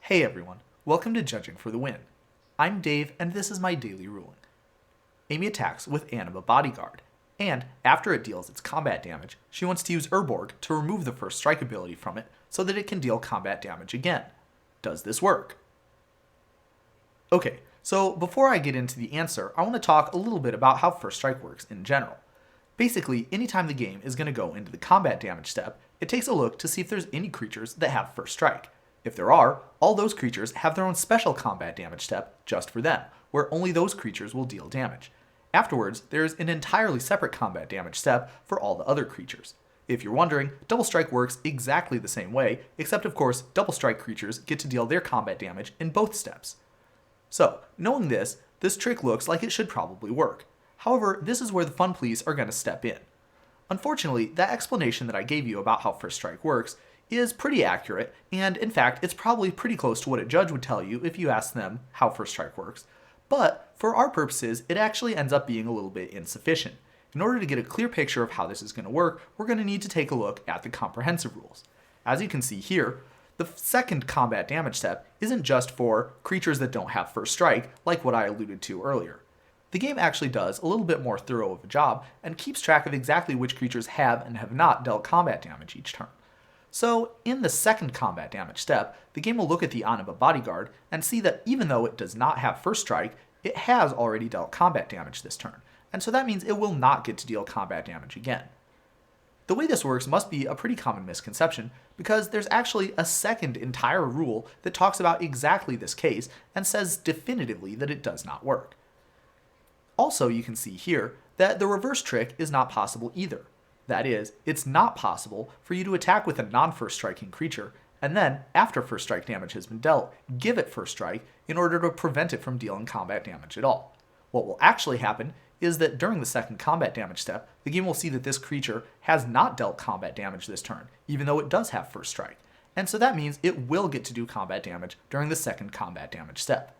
Hey everyone, welcome to Judging for the Win. I'm Dave and this is my daily ruling. Amy attacks with Anaba Bodyguard, and after it deals its combat damage, she wants to use Urborg to remove the first strike ability from it so that it can deal combat damage again. Does this work? Okay, so before I get into the answer, I want to talk a little bit about how first strike works in general. Basically, anytime the game is going to go into the combat damage step, it takes a look to see if there's any creatures that have first strike. If there are, all those creatures have their own special combat damage step just for them, where only those creatures will deal damage. Afterwards, there's an entirely separate combat damage step for all the other creatures. If you're wondering, Double Strike works exactly the same way, except of course, Double Strike creatures get to deal their combat damage in both steps. So, knowing this trick looks like it should probably work. However, this is where the fun police are going to step in. Unfortunately, that explanation that I gave you about how First Strike works is pretty accurate, and in fact, it's probably pretty close to what a judge would tell you if you asked them how First Strike works. But for our purposes, it actually ends up being a little bit insufficient. In order to get a clear picture of how this is going to work, we're going to need to take a look at the comprehensive rules. As you can see here, the second combat damage step isn't just for creatures that don't have First Strike, like what I alluded to earlier. The game actually does a little bit more thorough of a job and keeps track of exactly which creatures have and have not dealt combat damage each turn. So, in the second combat damage step, the game will look at the Anaba Bodyguard and see that even though it does not have First Strike, it has already dealt combat damage this turn, and so that means it will not get to deal combat damage again. The way this works must be a pretty common misconception, because there's actually a second entire rule that talks about exactly this case and says definitively that it does not work. Also, you can see here that the reverse trick is not possible either. That is, it's not possible for you to attack with a non-first striking creature, and then, after first strike damage has been dealt, give it first strike in order to prevent it from dealing combat damage at all. What will actually happen is that during the second combat damage step, the game will see that this creature has not dealt combat damage this turn, even though it does have first strike. And so that means it will get to do combat damage during the second combat damage step.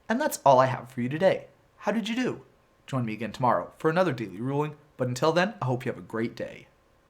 And that's all I have for you today. How did you do? Join me again tomorrow for another daily ruling, but until then, I hope you have a great day.